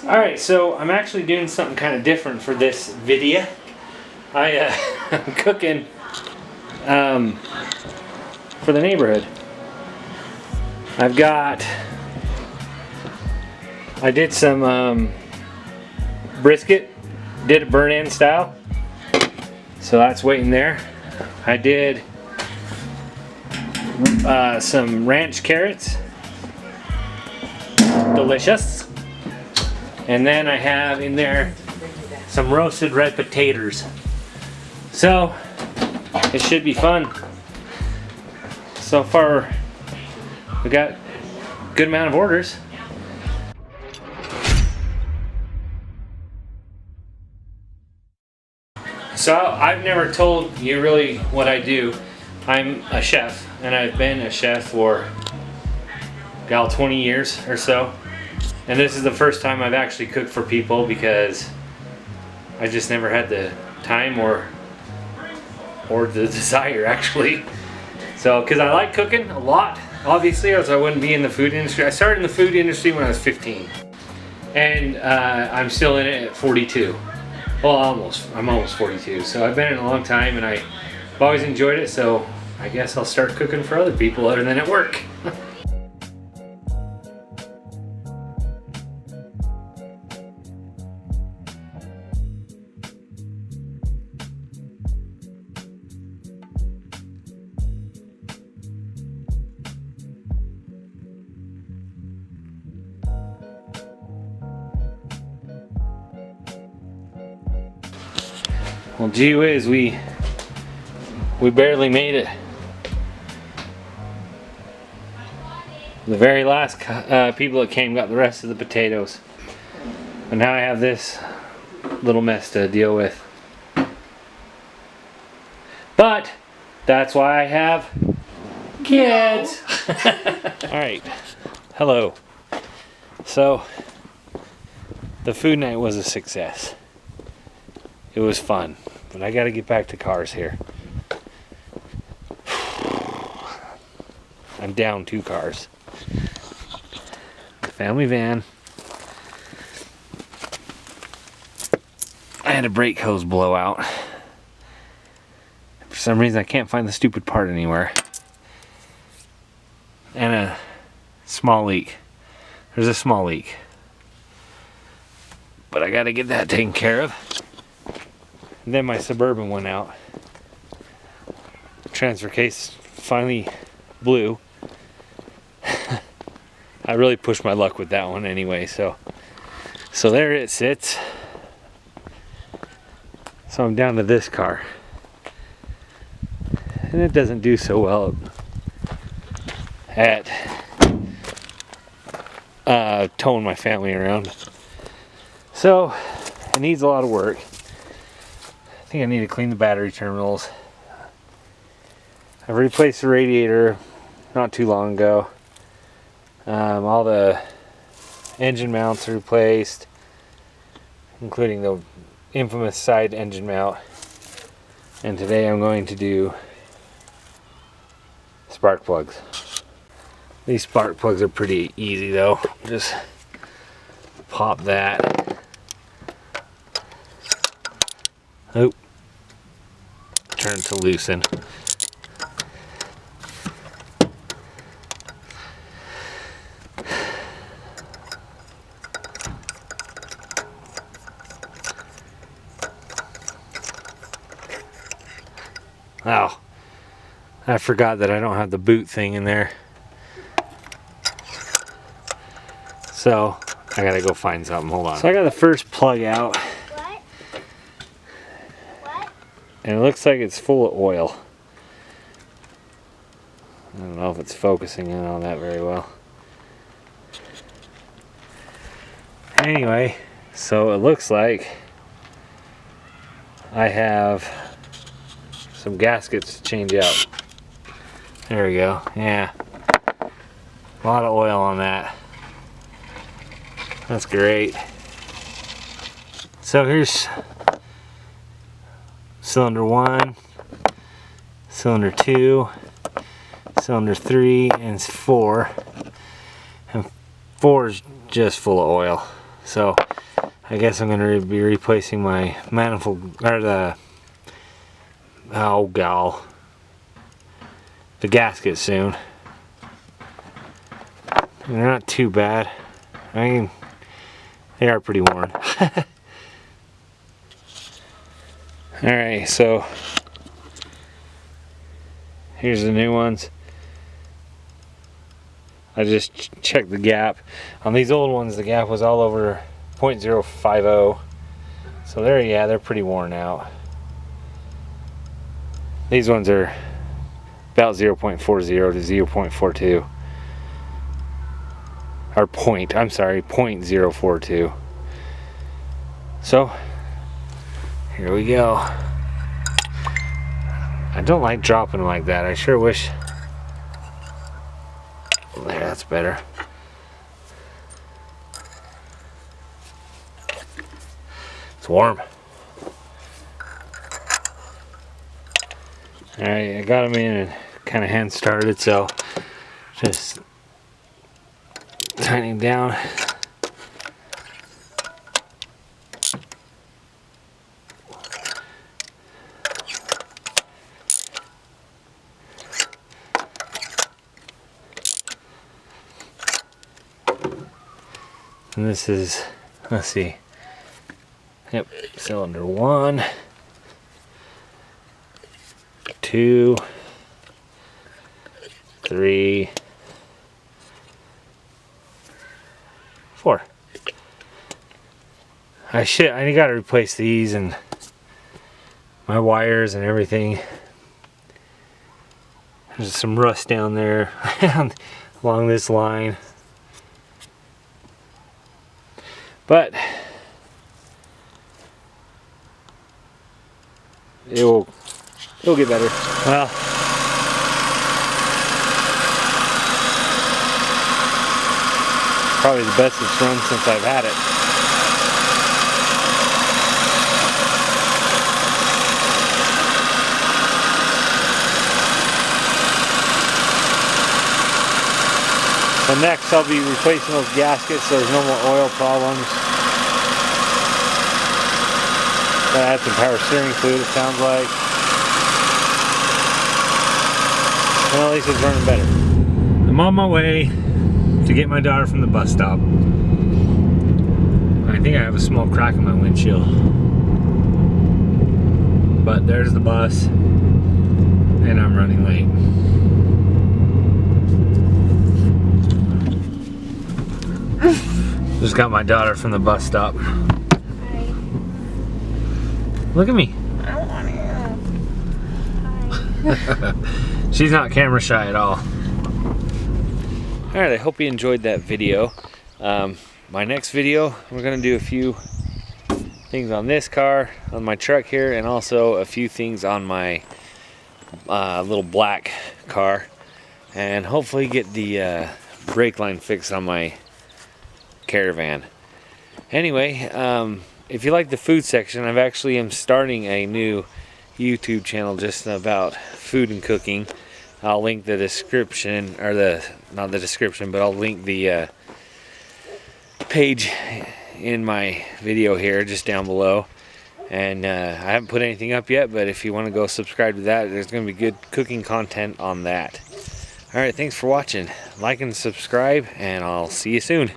Alright, so I'm actually doing something kind of different for this video. I'm cooking for the neighborhood. I did some brisket, did it burn-in style, so that's waiting there. I did some ranch carrots, delicious, and then I have in there some roasted red potatoes. So it should be fun. So far we got a good amount of orders. So I've never told you really what I do. I'm a chef, and I've been a chef for 20 years or so. And this is the first time I've actually cooked for people because I just never had the time or the desire actually. So, because I like cooking a lot, obviously, or else I wouldn't be in the food industry. I started in the food industry when I was 15. And I'm still in it at 42. Well, I'm almost 42. So I've been in it a long time and I've always enjoyed it. So I guess I'll start cooking for other people other than at work. Well, gee whiz, we barely made it. The very last people that came got the rest of the potatoes. And now I have this little mess to deal with. But that's why I have kids. Alright, hello. So, the food night was a success. It was fun, but I gotta get back to cars here. I'm down 2 cars. The family van. I had a brake hose blow out. For some reason I can't find the stupid part anywhere. And a small leak. There's a small leak. But I gotta get that taken care of. And then my Suburban went out. The transfer case finally blew. I really pushed my luck with that one anyway, so there it sits. So I'm down to this car. And it doesn't do so well at towing my family around. So it needs a lot of work. I think I need to clean the battery terminals. I've replaced the radiator not too long ago. All the engine mounts are replaced, including the infamous side engine mount. And today I'm going to do spark plugs. These spark plugs are pretty easy though. Just pop that. Oh, turn to loosen. Oh, I forgot that I don't have the boot thing in there. So I gotta go find something. Hold on. So I got the first plug out. And it looks like it's full of oil. I don't know if it's focusing in on that very well. Anyway, so it looks like I have some gaskets to change out. There we go. Yeah. A lot of oil on that. That's great. So here's cylinder 1, cylinder 2, cylinder 3, and 4. And 4 is just full of oil. So I guess I'm gonna be replacing my manifold, or the gasket soon. And they're not too bad. I mean, they are pretty worn. Alright, so here's the new ones. I just checked the gap. On these old ones, the gap was all over 0.050. So they're pretty worn out. These ones are about 0.40 to 0.42. Or I'm sorry, 0.042. So, here we go. I don't like dropping them like that. I sure wish. There, that's better. It's warm. Alright, I got them in and kind of hand started, so just tightening down. And this is, let's see, yep, cylinder 1, 2, 3, 4. I gotta replace these and my wires and everything. There's some rust down there along this line. But it'll get better. Well, probably the best it's run since I've had it. So next I'll be replacing those gaskets so there's no more oil problems. Gotta add some power steering fluid, it sounds like. Well, at least it's running better. I'm on my way to get my daughter from the bus stop. I think I have a small crack in my windshield. But there's the bus, and I'm running late. Just got my daughter from the bus stop. Hi. Look at me. I don't want to. Hi. She's not camera shy at all. Alright, I hope you enjoyed that video. My next video, we're going to do a few things on this car, on my truck here, and also a few things on my little black car. And hopefully get the brake line fixed on my Caravan. Anyway, if you like the food section, I am starting a new YouTube channel just about food and cooking. I'll link the description, or not the description, but I'll link the page in my video here just down below. And I haven't put anything up yet, but if you want to go subscribe to that, there's going to be good cooking content on that. Alright, thanks for watching. Like and subscribe, and I'll see you soon.